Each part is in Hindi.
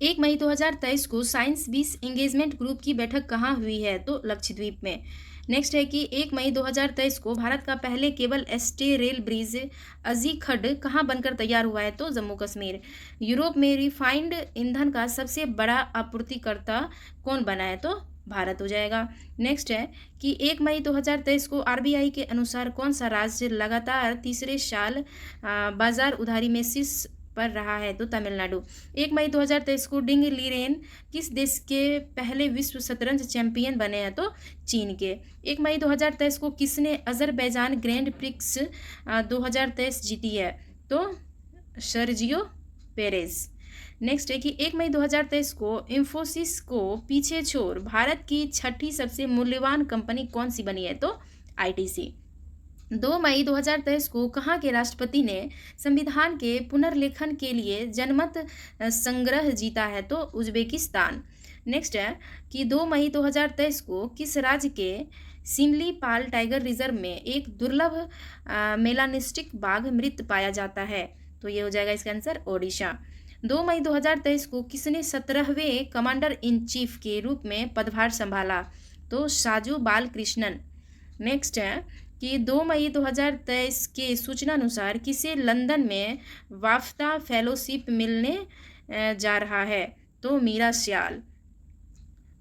1 मई 2023 को साइंस 20 एंगेजमेंट ग्रुप की बैठक कहाँ हुई है? तो लक्षद्वीप में। नेक्स्ट है कि 1 मई 2023 को भारत का पहले केबल एस्टे रेल ब्रिज अजीखड कहाँ बनकर तैयार हुआ है? तो जम्मू कश्मीर। यूरोप में रिफाइंड ईंधन का सबसे बड़ा आपूर्तिकर्ता कौन बना है? तो भारत हो जाएगा। नेक्स्ट है कि 1 मई 2023 को आरबीआई के अनुसार कौन सा राज्य लगातार तीसरे साल बाजार उधारी में शीर्ष पर रहा है? तो तमिलनाडु। 1 मई 2023 को डिंग लीरेन किस देश के पहले विश्व शतरंज चैंपियन बने हैं? तो चीन के। 1 मई 2023 को किसने अजरबैजान ग्रैंड प्रिक्स 2023 जीती है? तो सर्जियो पेरेज। नेक्स्ट है कि 1 मई 2023 को इंफोसिस को पीछे छोड़ भारत की छठी सबसे मूल्यवान कंपनी कौन सी बनी है? तो आईटीसी। 2 मई 2023 को कहाँ के राष्ट्रपति ने संविधान के पुनर्लेखन के लिए जनमत संग्रह जीता है? तो उज्बेकिस्तान। नेक्स्ट है कि 2 मई 2023 को किस राज्य के सिमलीपाल टाइगर रिजर्व में एक दुर्लभ मेलानिस्टिक बाघ मृत पाया जाता है? तो ये हो जाएगा इसका आंसर ओडिशा। 2 मई 2023 को किसने 17वें कमांडर इन चीफ के रूप में पदभार संभाला? तो साजू बालकृष्णन। नेक्स्ट है कि 2 मई 2023 के सूचना अनुसार किसे लंदन में वाफ्ता फेलोशिप मिलने जा रहा है? तो मीरा श्याल।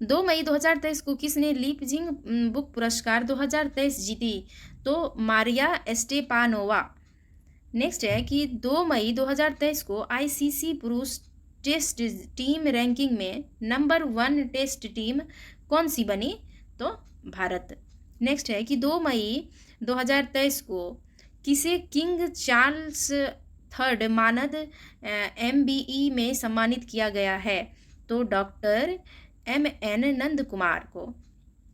2 मई 2023 को किसने लीपजिंग बुक पुरस्कार 2023 जीती? तो मारिया एस्टेपानोवा। नेक्स्ट है कि 2 मई 2023 को आईसीसी पुरुष टेस्ट टीम रैंकिंग में नंबर 1 टेस्ट टीम कौन सी बनी? तो भारत। नेक्स्ट है कि 2 मई 2023 को किसे किंग चार्ल्स थर्ड मानद एमबीई में सम्मानित किया गया है? तो डॉक्टर एमएन नंद कुमार को।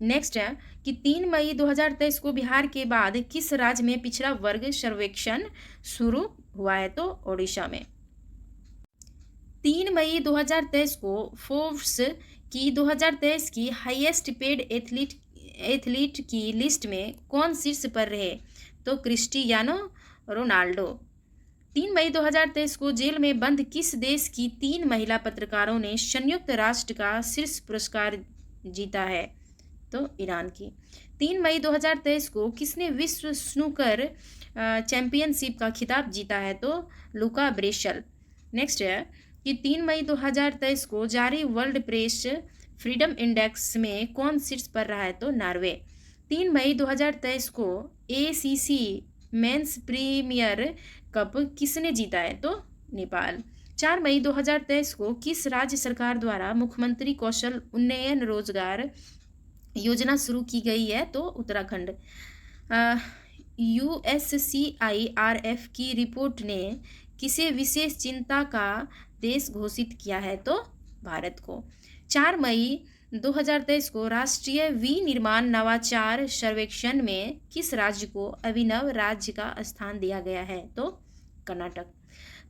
नेक्स्ट है कि 3 मई 2023 को बिहार के बाद किस राज्य में पिछड़ा वर्ग सर्वेक्षण शुरू हुआ है? तो ओडिशा में। 3 मई 2023 को फोर्ब्स की 2023 की हाईएस्ट पेड एथलीट की लिस्ट में कौन शीर्ष पर रहे? तो क्रिस्टियानो रोनाल्डो। 3 मई 2023 को जेल में बंद किस देश की 3 महिला पत्रकारों ने संयुक्त राष्ट्र का शीर्ष पुरस्कार जीता है? तो ईरान की। 3 मई 2023 को किसने विश्व स्नूकर चैंपियनशिप का खिताब जीता है? तो लुका ब्रेशल। नेक्स्ट है कि 3 मई 2023 को जारी वर्ल्ड प्रेस फ्रीडम इंडेक्स में कौन शीर्ष पर रहा है? तो नॉर्वे। 3 मई 2023 को एसीसी मेंस प्रीमियर कप किसने जीता है? तो नेपाल। 4 मई 2023 को किस राज्य सरकार द्वारा मुख्यमंत्री कौशल उन्नयन रोजगार योजना शुरू की गई है? तो उत्तराखंड। यूएससीआईआरएफ की रिपोर्ट ने किसे विशेष चिंता का देश घोषित किया है? तो भारत को। 4 मई 2023 को राष्ट्रीय विनिर्माण नवाचार सर्वेक्षण में किस राज्य को अभिनव राज्य का स्थान दिया गया है? तो कर्नाटक।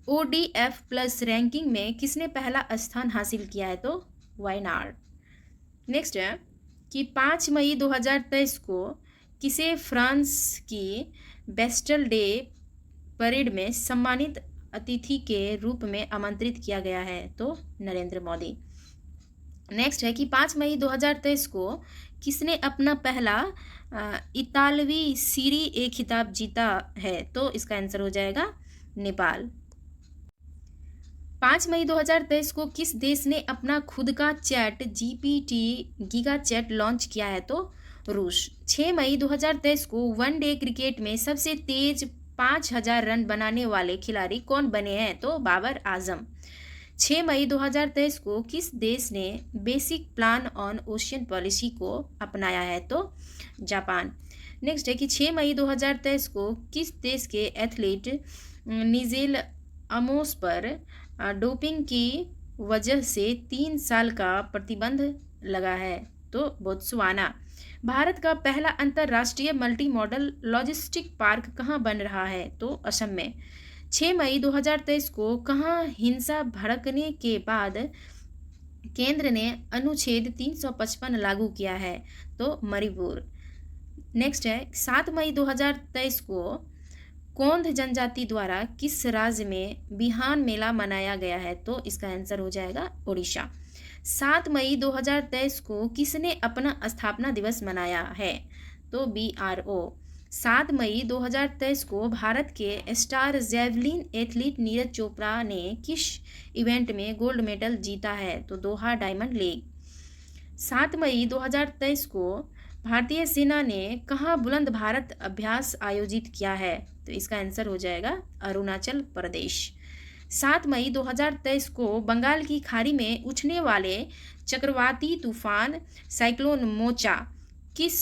ओडीएफ प्लस रैंकिंग में किसने पहला स्थान हासिल किया है? तो वायनाड। नेक्स्ट है कि 5 मई 2023 को किसे फ्रांस की बेस्टल डे परेड में सम्मानित अतिथि के रूप में आमंत्रित किया गया है? तो नरेंद्र मोदी। नेक्स्ट है कि 5 मई 2023 को किसने अपना पहला इतालवी सीरी ए खिताब जीता है? तो इसका आंसर हो जाएगा नेपाल। 5 मई 2023 को किस देश ने अपना खुद का chat GPT giga chad launch किया है? तो रूस। 6 मई 2023 को वनडे क्रिकेट में सबसे तेज 5000 रन बनाने वाले खिलाड़ी कौन बने हैं? तो बाबर आजम। 6 मई 2023 को किस देश ने basic plan on ocean policy को अपनाया है? तो जापान। नेक्स्ट है कि 6 मई 2023 को किस देश के एथलीट निजेल अमोस पर डोपिंग की वजह से 3 साल का प्रतिबंध लगा है? तो बोत्सवाना। भारत का पहला अंतर्राष्ट्रीय मल्टी मॉडल लॉजिस्टिक पार्क कहाँ बन रहा है? तो असम में। 6 मई 2023 को कहाँ हिंसा भड़कने के बाद केंद्र ने अनुच्छेद 355 लागू किया है? तो मणिपुर। नेक्स्ट है 7 मई 2023 को कोंध जनजाति द्वारा किस राज्य में बिहान मेला मनाया गया है? तो इसका आंसर हो जाएगा उड़ीसा। 7 मई 2023 को किसने अपना स्थापना दिवस मनाया है? तो BRO। 7 मई 2023 को भारत के star javelin athlete Neeraj Chopra ने किस इवेंट में गोल्ड मेडल जीता है? तो दोहा डायमंड लीग। 7 मई 2023 को भारतीय सेना ने कहाँ बुलंद भारत अभ्यास आयोजित किया है? तो इसका आंसर हो जाएगा अरुणाचल प्रदेश। 7 मई 2023 को बंगाल की खाड़ी में उठने वाले चक्रवाती तूफान साइक्लोन मोचा किस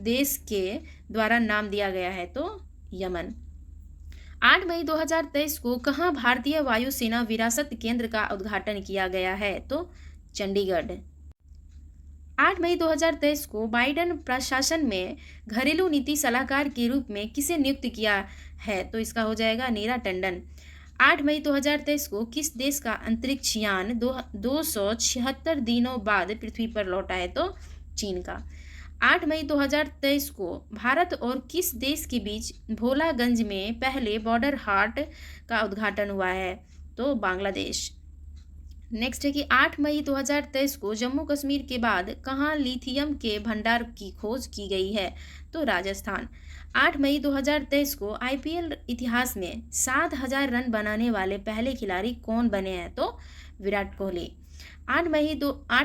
देश के द्वारा नाम दिया गया है? तो यमन। 8 मई 2023 को कहाँ भारतीय वायुसेना विरासत केंद्र का उद्घाटन किया गया है? तो चंडीगढ़। 8 मई 2023 को बाइडेन प्रशासन में घरेलू नीति सलाहकार के रूप में किसे नियुक्त किया है? तो इसका हो जाएगा नीरा टंडन। 8 मई 2023 को किस देश का अंतरिक्ष यान 276 दिनों बाद पृथ्वी पर लौटा है? तो चीन का। 8 मई 2023 को भारत और किस देश के बीच भोलागंज में पहले बॉर्डर हाट का उद्घाटन हुआ है? तो बांग्लादेश। नेक्स्ट है कि 8 मई 2023 को जम्मू कश्मीर के बाद कहाँ लिथियम के भंडार की खोज की गई है? तो राजस्थान। 8 मई 2023 को IPL इतिहास में 7,000 रन बनाने वाले पहले खिलाड़ी कौन बने हैं? तो विराट कोहली। 8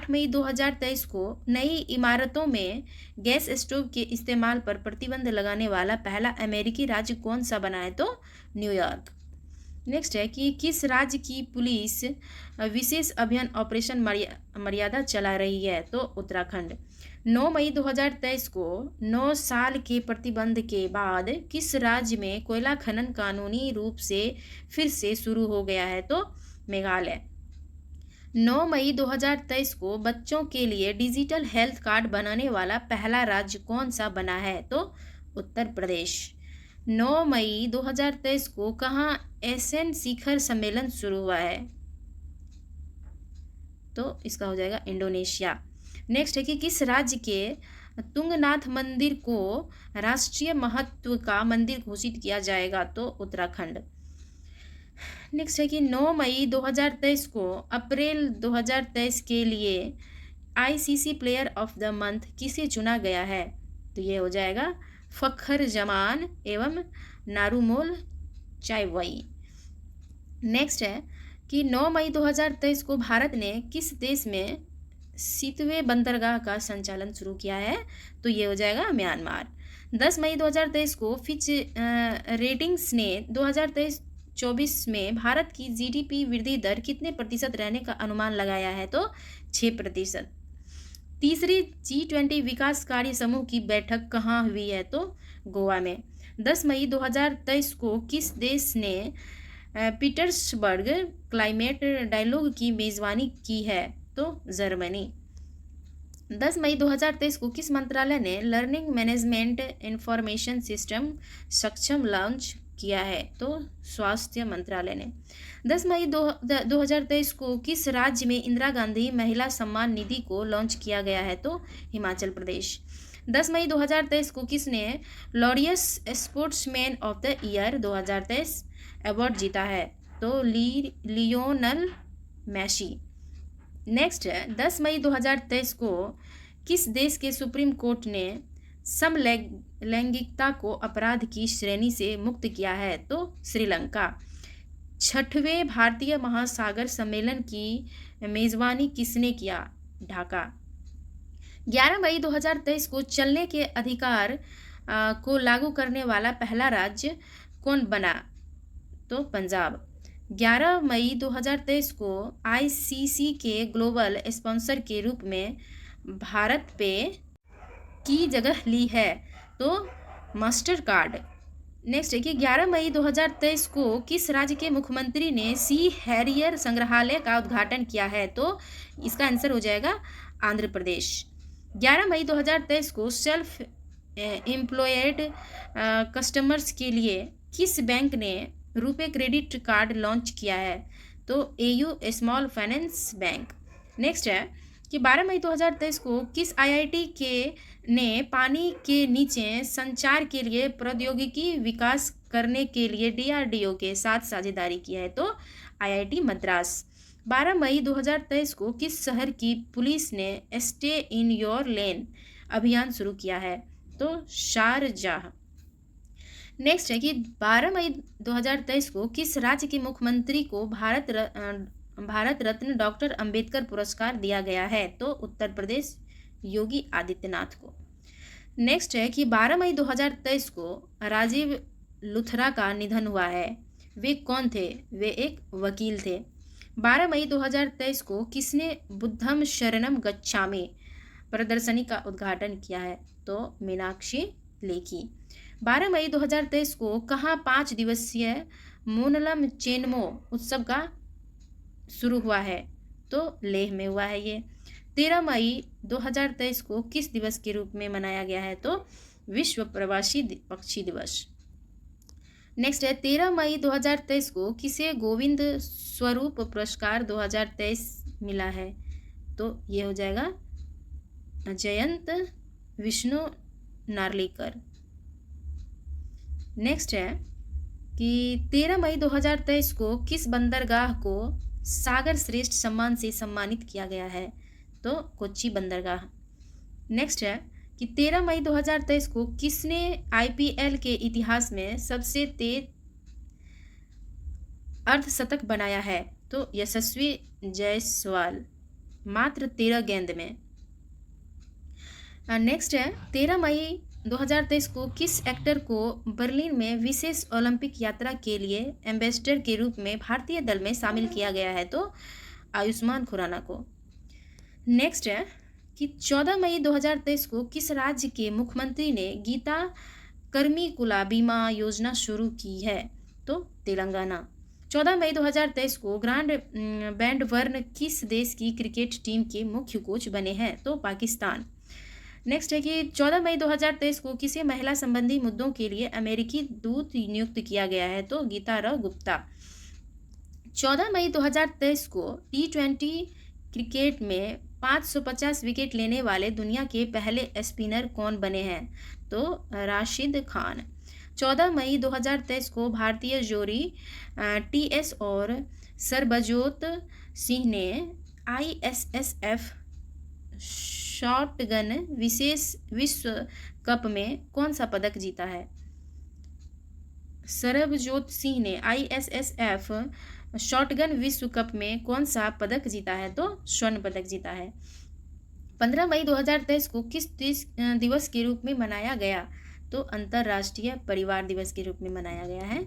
मई 2023 को नई इमारतों में गैस स्टोव के इस्तेमाल पर प्रतिबंध लगाने वाला पहला अमेरिकी राज्य कौन सा बना है? तो न्यूयॉर्क। नेक्स्ट है कि किस राज्य की पुलिस विशेष अभियान ऑपरेशन मर्यादा चला रही है? तो उत्तराखंड। 9 मई 2023 को 9 साल के प्रतिबंध के बाद किस राज्य में कोयला खनन कानूनी रूप से फिर से शुरू हो गया है? तो मेघालय। 9 मई 2023 को बच्चों के लिए डिजिटल हेल्थ कार्ड बनाने वाला पहला राज्य कौन सा बना है? तो उत्तर प्रदेश। 9 मई 2023 को कहाँ एशियन शिखर सम्मेलन शुरू हुआ है? तो इसका हो जाएगा इंडोनेशिया। नेक्स्ट है कि किस राज्य के तुंगनाथ मंदिर को राष्ट्रीय महत्व का मंदिर घोषित किया जाएगा? तो उत्तराखंड। नेक्स्ट है कि 9 मई 2023 को अप्रैल 2023 के लिए ICC player of the month किसे चुना गया है? तो ये हो जाएगा फखर जमान एवं नारुमोल चाइवई। नेक्स्ट है कि 9 मई 2023 को भारत ने किस देश में सीतवे बंदरगाह का संचालन शुरू किया है? तो ये हो जाएगा म्यांमार। 10 मई 2023 को फिच रेटिंग्स ने 2023-24 में भारत की GDP वृद्धि दर कितने प्रतिशत रहने का अनुमान लगाया है? तो 6%। तीसरी G20 विकास कार्य समूह की बैठक कहाँ हुई है? तो गोवा में। 10 मई 2023 को किस देश ने पीटर्सबर्ग क्लाइमेट डायलॉग की मेजबानी की है? तो जर्मनी। 10 मई 2023 को किस मंत्रालय ने लर्निंग मैनेजमेंट इंफॉर्मेशन सिस्टम सक्षम लॉन्च किया है? तो स्वास्थ्य मंत्रालय ने। 10 मई 2023 को किस राज्य में इंदिरा गांधी महिला सम्मान निधि को लॉन्च किया गया है? तो हिमाचल प्रदेश। 10 मई 2023 को किसने Laureus sportsman of the year 2023 award जीता है? तो लियोनल मेसी। नेक्स्ट है 10 मई 2023 को किस देश के सुप्रीम कोर्ट ने समलैंगिकता को अपराध की श्रेणी से मुक्त किया है? तो श्रीलंका। 6वें भारतीय महासागर सम्मेलन की मेजबानी किसने किया? ढाका। 11 मई 2023 को चलने के अधिकार को लागू करने वाला पहला राज्य कौन बना? तो पंजाब। 11 मई 2023 को ICC के ग्लोबल स्पॉन्सर के रूप में भारत पे की जगह ली है? तो मास्टर कार्ड। नेक्स्ट है कि 11 मई 2023 को किस राज्य के मुख्यमंत्री ने सी हैरियर संग्रहालय का उद्घाटन किया है? तो इसका आंसर हो जाएगा आंध्र प्रदेश। 11 मई 2023 को सेल्फ एम्प्लॉयड कस्टमर्स के लिए किस बैंक ने रुपे क्रेडिट कार्ड लॉन्च किया है? तो AU small finance bank. Next है कि 12 मई 2023 को किस आईआईटी के ने पानी के नीचे संचार के लिए प्रौद्योगिकी विकास करने के लिए डीआरडीओ के साथ साझेदारी की है? तो आईआईटी मद्रास। 12 मई 2023 को किस शहर की पुलिस ने स्टे इन योर लेन अभियान शुरू किया है? तो शारजाह। नेक्स्ट है कि 12 मई 2023 को किस राज्य के मुख्यमंत्री को भारत रत्न डॉक्टर अंबेडकर पुरस्कार दिया गया है? तो उत्तर प्रदेश, योगी आदित्यनाथ को। नेक्स्ट है कि 12 मई 2023 को राजीव लुथरा का निधन हुआ है। वे कौन थे? वे एक वकील थे। 12 मई 2023 को किसने बुद्धम शरणम गच्छामि प्रदर्शनी का उद्घाटन किया है? तो मीनाक्षी लेखी। 12 मई 2023 को कहाँ 5 दिवसीय मोनलम चेनमो उत्सव का शुरू हुआ है? तो लेह में हुआ है ये। 13 मई 2023 को किस दिवस के रूप में मनाया गया है? तो विश्व प्रवासी पक्षी दिवस। नेक्स्ट है 13 मई 2023 को किसे गोविंद स्वरूप पुरस्कार 2023 मिला है? तो ये हो जाएगा जयंत विष्णु नार्लिकर। नेक्स्ट है कि 13 मई 2023 को किस बंदरगाह को सागर श्रेष्ठ सम्मान से सम्मानित किया गया है? तो कोच्चि बंदरगाह। नेक्स्ट है कि 13 मई 2023 को किसने आईपीएल के इतिहास में सबसे तेज अर्धशतक बनाया है? तो यशस्वी जायसवाल, मात्र 13 गेंद में। नेक्स्ट है 13 मई 2023 को किस एक्टर को बर्लिन में विशेष ओलंपिक यात्रा के लिए एम्बेसडर के रूप में भारतीय दल में शामिल किया गया है? तो आयुष्मान खुराना को। नेक्स्ट है कि 14 मई 2023 को किस राज्य के मुख्यमंत्री ने गीता कर्मिकुला बीमा योजना शुरू की है? तो तेलंगाना। 14 मई 2023 को ग्रांड बैंडवर्न किस देश की क्रिकेट टीम के मुख्य कोच बने हैं? तो पाकिस्तान। नेक्स्ट है कि 14 मई 2023 को किसी महिला संबंधी मुद्दों के लिए अमेरिकी दूत नियुक्त किया गया है? तो गीता र गुप्ता। 14 मई 2023 को T20 क्रिकेट में 550 विकेट लेने वाले दुनिया के पहले स्पिनर कौन बने हैं? तो राशिद खान। 14 मई 2023 को भारतीय जोड़ी TS और सरबजोत सिंह ने ISSF शॉटगन विशेष विश्व कप में कौन सा पदक जीता है? सरबजोत सिंह ने ISSF शॉटगन विश्व कप में कौन सा पदक जीता है? तो स्वर्ण पदक जीता है। 15 मई 2023 को किस दिवस के रूप में मनाया गया? तो अंतर्राष्ट्रीय परिवार दिवस के रूप में मनाया गया है।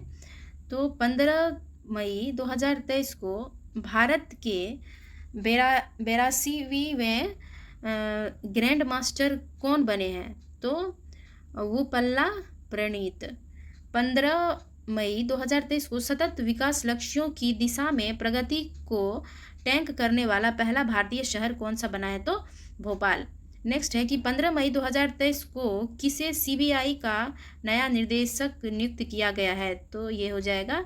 तो 15 मई 2023 को भारत के 82वें ग्रैंड मास्टर कौन बने हैं? तो वुपल्ला प्रणीत। 15 मई 2023 को सतत विकास लक्ष्यों की दिशा में प्रगति को टैंक करने वाला पहला भारतीय शहर कौन सा बना है? तो भोपाल। नेक्स्ट है कि 15 मई 2023 को किसे सीबीआई का नया निर्देशक नियुक्त किया गया है? तो ये हो जाएगा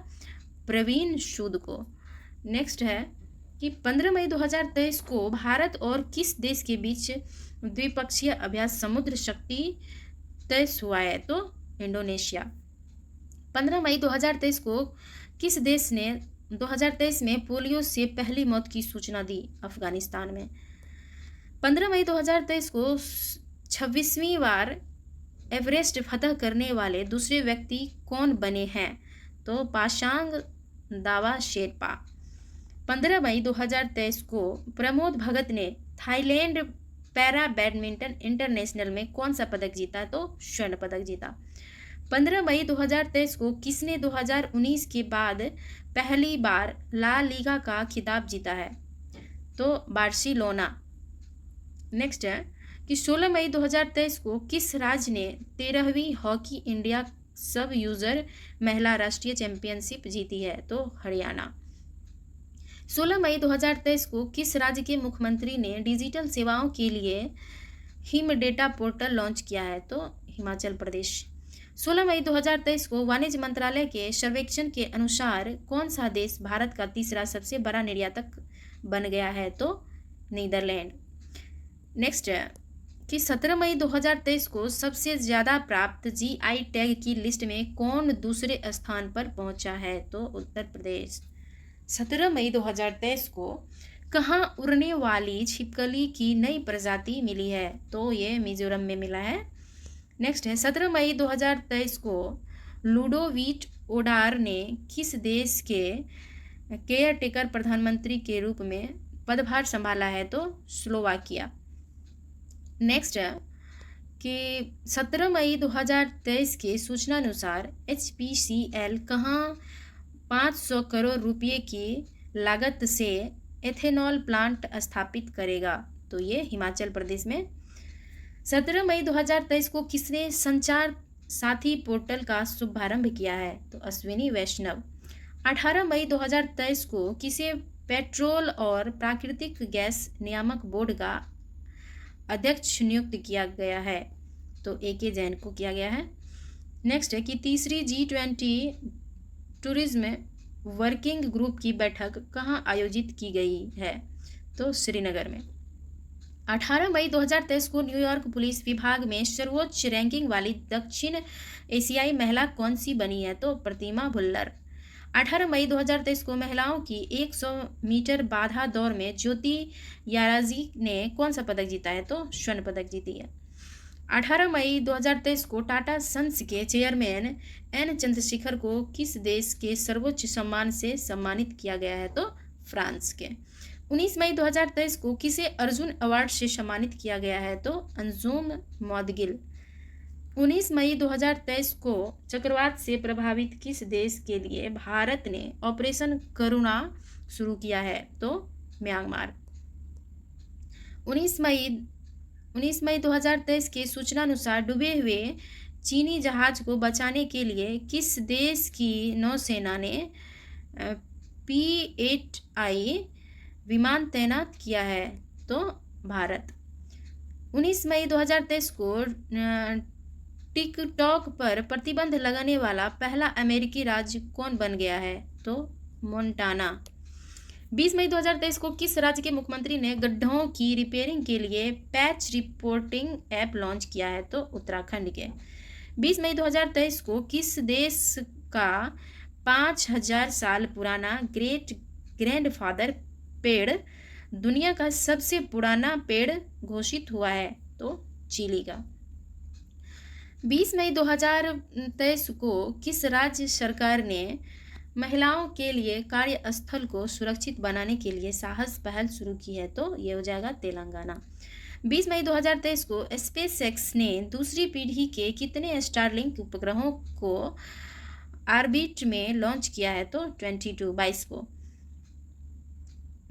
प्रवीण सूद को। नेक्स्ट है कि 15 मई 2023 को भारत और किस देश के बीच द्विपक्षीय अभ्यास समुद्र शक्ति तय हुआ है? तो इंडोनेशिया। 15 मई 2023 को किस देश ने 2023 में पोलियो से पहली मौत की सूचना दी? अफगानिस्तान में। 15 मई 2023 को 26वीं बार एवरेस्ट फतह करने वाले दूसरे व्यक्ति कौन बने हैं? तो पाशांग दावा शेरपा। 15 मई 2023 को प्रमोद भगत ने थाईलैंड पैरा बैडमिंटन इंटरनेशनल में कौन सा पदक जीता? तो स्वर्ण पदक जीता। 15 मई 2023 को किसने 2019 के बाद पहली बार ला लीगा का खिताब जीता है? तो बार्सिलोना। नेक्स्ट है कि 16 मई 2023 को किस राज्य ने 13वीं हॉकी इंडिया सब यूजर महिला राष्ट्रीय चैंपियनशिप जीती है? तो हरियाणा। 16 मई 2023 को किस राज्य के मुख्यमंत्री ने डिजिटल सेवाओं के लिए हिम डेटा पोर्टल लॉन्च किया है? तो हिमाचल प्रदेश। 16 मई 2023 को वाणिज्य मंत्रालय के सर्वेक्षण के अनुसार कौन सा देश भारत का तीसरा सबसे बड़ा निर्यातक बन गया है? तो नीदरलैंड। नेक्स्ट है कि 17 मई 2023 को सबसे ज़्यादा प्राप्त जीआई टैग की लिस्ट में कौन दूसरे स्थान पर पहुंचा है? तो उत्तर प्रदेश। 17 मई 2023 को कहाँ उड़ने वाली छिपकली की नई प्रजाति मिली है? तो ये मिजोरम में मिला है। नेक्स्ट है 17 मई 2023 को लुडोविक ओडार ने किस देश के केयर टेकर प्रधानमंत्री के रूप में पदभार संभाला है? तो स्लोवाकिया। नेक्स्ट है कि 17 मई 2023 के सूचना अनुसार HPCL कहाँ 500 करोड़ रुपए की लागत से एथेनॉल प्लांट स्थापित करेगा? तो ये हिमाचल प्रदेश में। 17 मई 2023 को किसने संचार साथी पोर्टल का शुभारंभ किया है? तो अश्विनी वैष्णव। 18 मई 2023 को किसे पेट्रोल और प्राकृतिक गैस नियामक बोर्ड का अध्यक्ष नियुक्त किया गया है? तो AK जैन को किया गया है। नेक्स्ट है कि तीसरी G20 टूरिज्म वर्किंग ग्रुप की बैठक कहाँ आयोजित की गई है? तो श्रीनगर में। 18 मई 2023 को न्यूयॉर्क पुलिस विभाग में सर्वोच्च रैंकिंग वाली दक्षिण एशियाई महिला कौन सी बनी है? तो प्रतिमा भुल्लर। 18 मई 2023 को महिलाओं की 100 मीटर बाधा दौड़ में ज्योति याराजी ने कौन सा पदक जीता है? तो स्वर्ण पदक जीती है। 18 मई 2023 को टाटा सन्स के चेयरमैन N चंद्रशेखर को किस देश के सर्वोच्च सम्मान से सम्मानित किया गया है? तो फ्रांस के। 19 मई 2023 को किसे अर्जुन अवार्ड से सम्मानित किया गया है? तो अंजुम मौदगिल। 19 मई 2023 को चक्रवात से प्रभावित किस देश के लिए भारत ने ऑपरेशन करुणा शुरू किया है? तो म्यांमार। 19 मई 2023 के सूचना अनुसार डूबे हुए चीनी जहाज को बचाने के लिए किस देश की नौसेना ने P-8I विमान तैनात किया है? तो भारत। 19 मई 2023 को टिकटॉक पर प्रतिबंध लगाने वाला पहला अमेरिकी राज्य कौन बन गया है? तो मोंटाना। 20 मई 2023 को किस राज्य के मुख्यमंत्री ने गड्ढों की रिपेयरिंग के लिए पैच रिपोर्टिंग ऐप लॉन्च किया है? तो उत्तराखंड के। 20 मई 2023 को किस देश का 5000 साल पुराना ग्रेट ग्रैंडफादर पेड़ दुनिया का सबसे पुराना पेड़ घोषित हुआ है? तो चिली का। 20 मई 2023 को किस राज्य सरकार ने महिलाओं के लिए कार्यस्थल को सुरक्षित बनाने के लिए साहस पहल शुरू की है? तो ये हो जाएगा तेलंगाना। 20 मई 2023 को स्पेसएक्स ने दूसरी पीढ़ी के कितने स्टारलिंक उपग्रहों को ऑर्बिट में लॉन्च किया है? तो 22 को।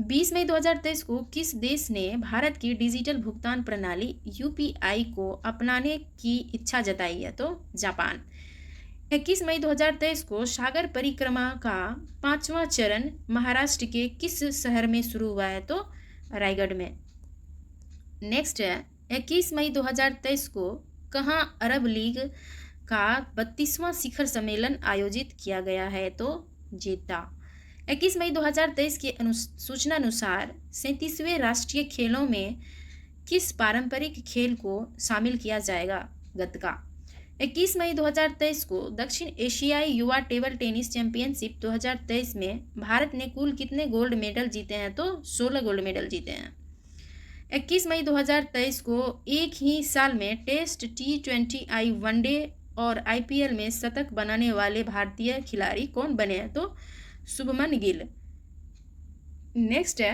20 मई 2023 को किस देश ने भारत की डिजिटल भुगतान प्रणाली UPI को अपनाने की इच्छा जताई है? तो जापान। 21 मई 2023 को सागर परिक्रमा का 5वां चरण महाराष्ट्र के किस शहर में शुरू हुआ है? तो रायगढ़ में। नेक्स्ट है 21 मई 2023 को कहाँ अरब लीग का 32वां शिखर सम्मेलन आयोजित किया गया है? तो जेद्दा। 21 मई 2023 के सूचना अनुसार 37वें राष्ट्रीय खेलों में किस पारंपरिक खेल को शामिल किया जाएगा? गतका। 21 मई 2023 को दक्षिण एशियाई युवा टेबल टेनिस चैंपियनशिप 2023 में भारत ने कुल कितने गोल्ड मेडल जीते हैं? तो 16 गोल्ड मेडल जीते हैं। 21 मई 2023 को एक ही साल में टेस्ट T20I वनडे और IPL में शतक बनाने वाले भारतीय खिलाड़ी कौन बने हैं? तो शुभमन गिल। नेक्स्ट है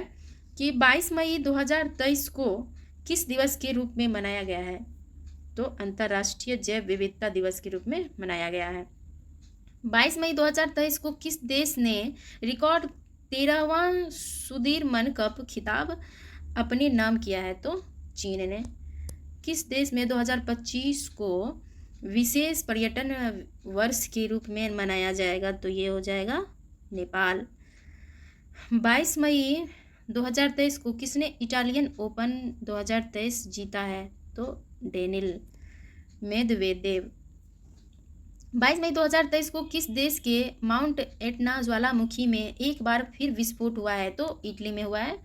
कि 22 मई 2023 को किस दिवस के रूप में मनाया गया है? तो अंतर्राष्ट्रीय जैव विविधता दिवस के रूप में मनाया गया है। 22 मई 2023 को किस देश ने रिकॉर्ड 13वां सुदीरमन कप खिताब अपने नाम किया है? तो चीन ने। किस देश में 2025 को विशेष पर्यटन वर्ष के रूप में मनाया जाएगा? तो ये हो जाएगा नेपाल। 22 मई 2023 को किसने इटालियन ओपन 2023 जीता है? तो डेनिल मेदवेदेव। 22 मई 2023 को किस देश के माउंट एटना ज्वालामुखी में एक बार फिर विस्फोट हुआ है? तो इटली में हुआ है।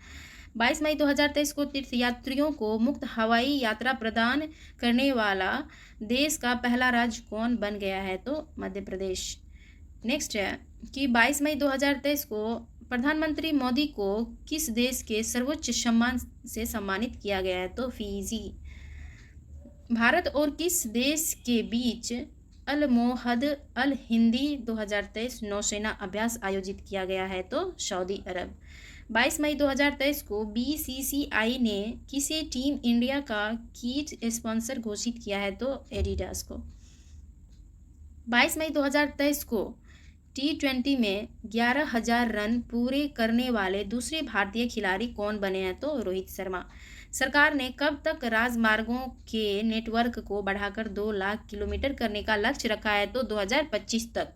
22 मई 2023 को तीर्थयात्रियों को मुफ्त हवाई यात्रा प्रदान करने वाला देश का पहला राज्य कौन बन गया है? तो मध्य प्रदेश। नेक्स्ट है कि 22 मई 2023 को प्रधानमंत्री मोदी को किस देश के सर्वोच्च सम्मान से सम्मानित किया गया है? तो फिजी। भारत और किस देश के बीच अल मोहद अल हिंदी 2023 नौसेना अभ्यास आयोजित किया गया है? तो सऊदी अरब। 22 मई 2023 को बीसीसीआई ने किसे टीम इंडिया का किट स्पॉन्सर घोषित किया है? तो एडिडास को। 22 मई 2023 को T20 में 11,000 रन पूरे करने वाले दूसरे भारतीय खिलाड़ी कौन बने हैं? तो रोहित शर्मा। सरकार ने कब तक राजमार्गों के नेटवर्क को बढ़ाकर 2 लाख किलोमीटर करने का लक्ष्य रखा है? तो 2025 तक।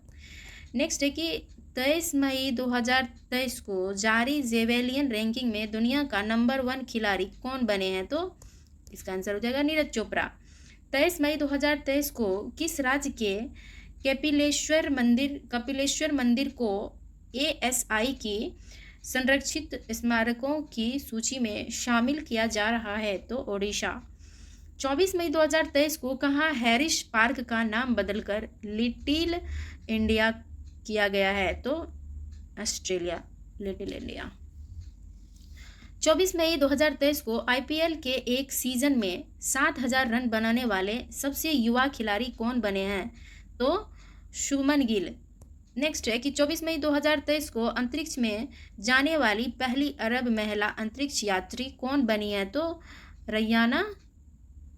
नेक्स्ट है कि 23 मई 2023 को जारी जेवेलियन रैंकिंग में दुनिया का नंबर 1 खिलाड़ी कौन बने हैं? तो इसका आंसर हो जाएगा नीरज चोपड़ा। 23 मई 2023 को किस राज्य के कपिलेश्वर मंदिर को ASI की संरक्षित स्मारकों की सूची में शामिल किया जा रहा है? तो ओडिशा। 24 मई 2023 को कहाँ हैरिस पार्क का नाम बदलकर लिटिल इंडिया किया गया है? तो ऑस्ट्रेलिया, लिटिल इंडिया। 24 मई 2023 को IPL के एक सीजन में 7,000 रन बनाने वाले सबसे युवा खिलाड़ी कौन बने हैं? तो शुभमन गिल। नेक्स्ट है कि 24 मई 2023 को अंतरिक्ष में जाने वाली पहली अरब महिला अंतरिक्ष यात्री कौन बनी है? तो रैयाना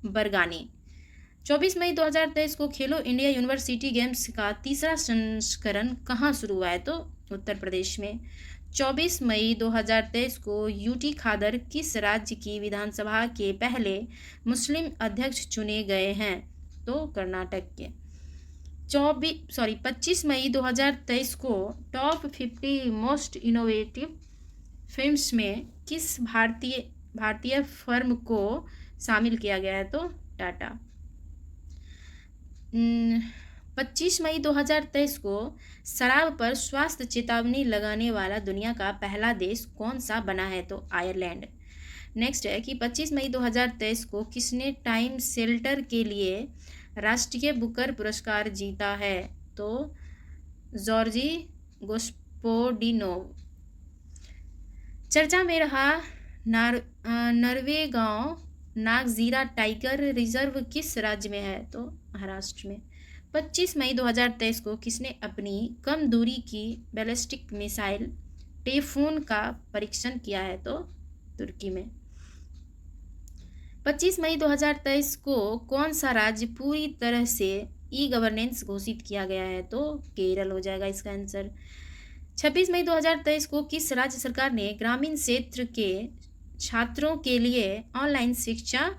बरगानी। 24 मई 2023 को खेलो इंडिया यूनिवर्सिटी गेम्स का तीसरा संस्करण कहाँ शुरू हुआ है? तो उत्तर प्रदेश में। 24 मई 2023 को यूटी खादर किस राज्य की विधानसभा के पहले मुस्लिम अध्यक्ष चुने गए हैं? तो कर्नाटक के। 25 मई 2023 को टॉप 50 मोस्ट इनोवेटिव फिल्म्स में किस भारतीय फर्म को शामिल किया गया है? तो टाटा। 25 मई 2023 को शराब पर स्वास्थ्य चेतावनी लगाने वाला दुनिया का पहला देश कौन सा बना है? तो आयरलैंड। नेक्स्ट है कि 25 मई 2023 को किसने टाइम शेल्टर के लिए राष्ट्रीय बुकर पुरस्कार जीता है? तो जॉर्जी गोस्पोडिनोव। चर्चा में रहा नरवेगांव नागजीरा टाइगर रिजर्व किस राज्य में है? तो महाराष्ट्र में। 25 मई 2023 को किसने अपनी कम दूरी की बैलिस्टिक मिसाइल टेफून का परीक्षण किया है? तो तुर्की में। 25 मई 2023 को कौन सा राज्य पूरी तरह से ई-गवर्नेंस घोषित किया गया है? तो केरल हो जाएगा इसका आंसर। 26 मई 2023 को किस राज्य सरकार ने ग्रामीण क्षेत्र के छात्रों के लिए ऑनलाइन शिक्षा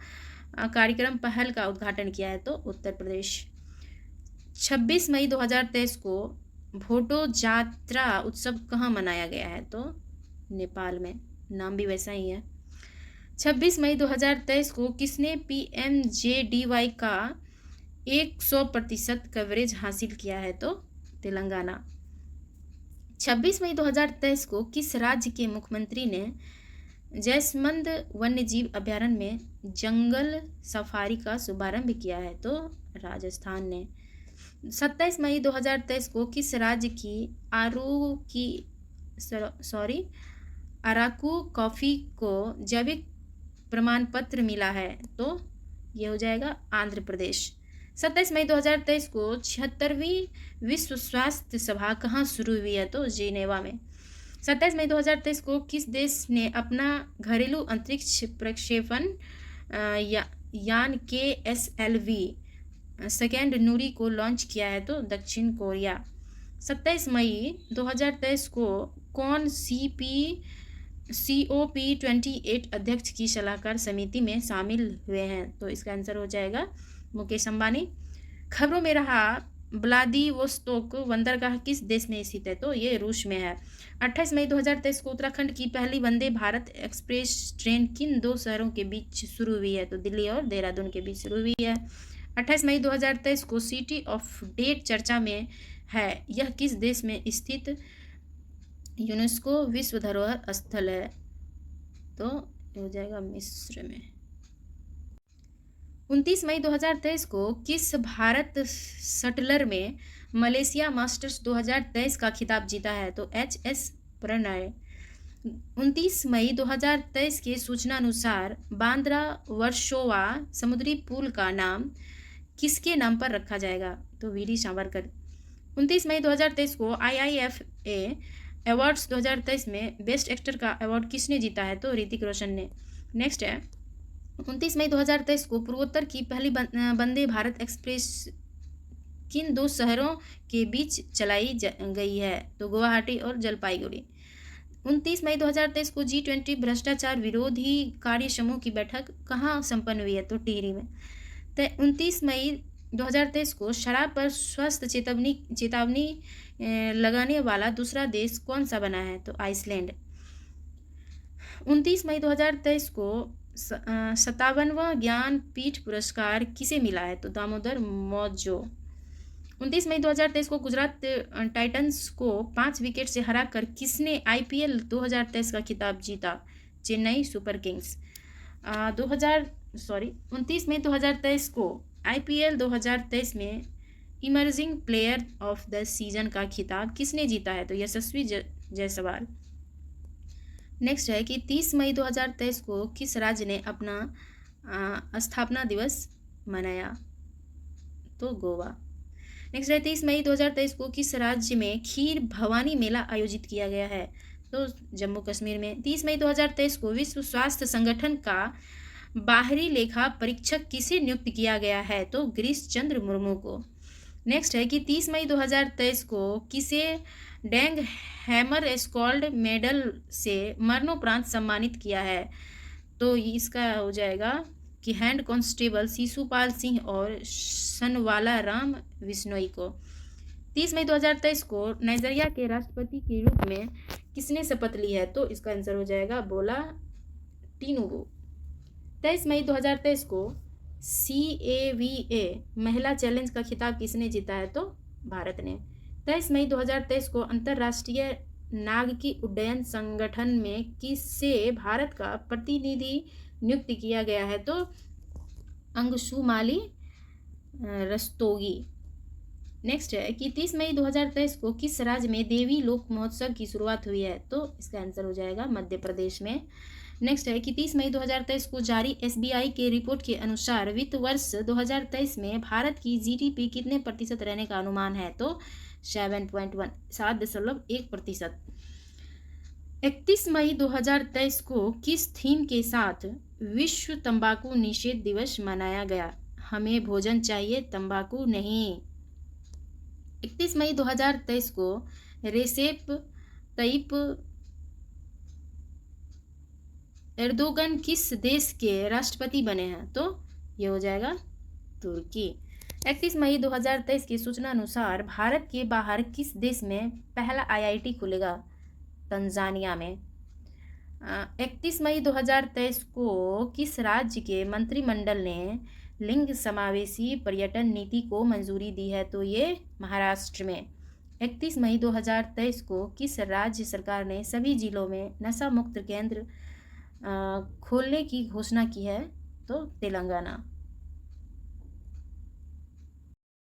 कार्यक्रम पहल का उद्घाटन किया है? तो उत्तर प्रदेश। 26 मई 2023 को भोटो जात्रा उत्सव कहाँ मनाया गया है? तो नेपाल में, नाम भी वैसा ही है। 26 मई 2023 को किसने PMJDY का 100% कवरेज हासिल किया है? तो तेलंगाना। 26 मई 2023 को किस राज्य के मुख्यमंत्री ने जैसमंद वन्यजीव अभयारण्य में जंगल सफारी का शुभारंभ किया है? तो राजस्थान ने। 27 मई 2023 को किस राज्य की अराकू कॉफ़ी को जैविक प्रमाण पत्र मिला है? तो ये हो जाएगा आंध्र प्रदेश। 27 मई 2023 को 76वीं विश्व स्वास्थ्य सभा कहाँ शुरू हुई है? तो जिनेवा में। 27 मई 2023 को किस देश ने अपना घरेलू अंतरिक्ष प्रक्षेपण यान KSLV सेकेंड नूरी को लॉन्च किया है? तो दक्षिण कोरिया। 27 मई 2023 को कौन COP28 अध्यक्ष की सलाहकार समिति में शामिल हुए हैं? तो इसका आंसर हो जाएगा मुकेश अंबानी। खबरों में रहा व्लादिवोस्तोक बंदरगाह किस देश में स्थित है? तो ये रूस में है। 28 मई 2023 को उत्तराखंड की पहली वंदे भारत एक्सप्रेस ट्रेन किन 2 शहरों के बीच शुरू हुई है? तो दिल्ली और देहरादून के बीच शुरू हुई है। 28 मई 2023 को सिटी ऑफ डेट चर्चा में है, यह किस देश में स्थित यूनेस्को विश्व धरोहर स्थल है? तो ये हो जाएगा मिस्र में। 29 मई 2023 को किस भारत शटलर में मलेशिया मास्टर्स 2023 का खिताब जीता है? तो HS प्रणय। 29 मई 2023 के सूचना अनुसार बांद्रा वर्सोवा समुद्री पुल का नाम किसके नाम पर रखा जाएगा? तो वीडी सावरकर। 29 मई 2023 को IIFA अवार्ड्स 2023 में बेस्ट एक्टर का अवार्ड किसने जीता है? तो ऋतिक रोशन ने। नेक्स्ट है 29 मई 2023 को पूर्वोत्तर की पहली वंदे भारत एक्सप्रेस किन दो शहरों के बीच चलाई गई है? तो गुवाहाटी और जलपाईगुड़ी। 29 मई 2023 को G20 भ्रष्टाचार विरोधी कार्य समूह की बैठक कहाँ संपन्न हुई है? तो टिहरी में। तो 29 मई 2023 को शराब पर स्वस्थ चेतावनी लगाने वाला दूसरा देश कौन सा बना है? तो आइसलैंड। 29 मई 2023 को 57वां ज्ञानपीठ पुरस्कार किसे मिला है? तो दामोदर मौजो। 29 मई 2023 को गुजरात टाइटंस को 5 विकेट से हराकर किसने IPL 2023 का खिताब जीता? Chennai super Kings. 29 मई 2023 को IPL 2023 में emerging player of the season का खिताब किसने जीता है? तो यशस्वी जायसवाल। नेक्स्ट है कि 30 मई 2023 को किस राज्य ने अपना स्थापना दिवस मनाया? तो गोवा। नेक्स्ट है 30 मई 2023 को किस राज्य में खीर भवानी मेला आयोजित किया गया है? तो जम्मू कश्मीर में। 30 मई 2023 को विश्व स्वास्थ्य संगठन का बाहरी लेखा परीक्षक किसे नियुक्त किया गया है? तो गिरीश चंद्र मुर्मू को। नेक्स्ट है कि 30 मई 2023 को किसे डैंग हैमर स्कॉल्ड मेडल से मरणोपरांत सम्मानित किया है? तो इसका हो जाएगा कि हैंड कांस्टेबल शिशुपाल सिंह और सनवाला राम विश्नोई को। 30 मई 2023 को नाइजीरिया के राष्ट्रपति के रूप में किसने शपथ ली है? तो इसका आंसर हो जाएगा बोला टिनुबू। 23 मई 2023 को CAVA महिला चैलेंज का खिताब किसने जीता है? तो भारत ने। 23 मई 2023 को अंतर्राष्ट्रीय नागरिकी उड्डयन संगठन में किसे भारत का प्रतिनिधि नियुक्त किया गया है? तो अंशुमाली रस्तोगी। नेक्स्ट है कि 30 मई 2023 को किस राज्य में देवी लोक महोत्सव की शुरुआत हुई है? तो इसका आंसर हो जाएगा मध्य प्रदेश में। नेक्स्ट है कि 30 मई 2023 को जारी SBI के रिपोर्ट के अनुसार वित्त वर्ष 2023 में भारत की GDP कितने प्रतिशत रहने का अनुमान है? तो 7.1%। 31 मई 2023 को किस थीम के साथ विश्व तंबाकू निषेध दिवस मनाया गया? हमें भोजन चाहिए, तंबाकू नहीं। 31 मई 2023 को रेसेप तय्यिप एर्दोगन किस देश के राष्ट्रपति बने हैं? तो ये हो जाएगा तुर्की। 31 मई 2023 की सूचना अनुसार भारत के बाहर किस देश में पहला IIT खुलेगा? तंजानिया में। 31 मई 2023 को किस राज्य के मंत्रिमंडल ने लिंग समावेशी पर्यटन नीति को मंजूरी दी है? तो ये महाराष्ट्र में। 31 मई 2023 को किस राज्य सरकार ने सभी जिलों में नशा मुक्त केंद्र खोलने की घोषणा की है? तो तेलंगाना।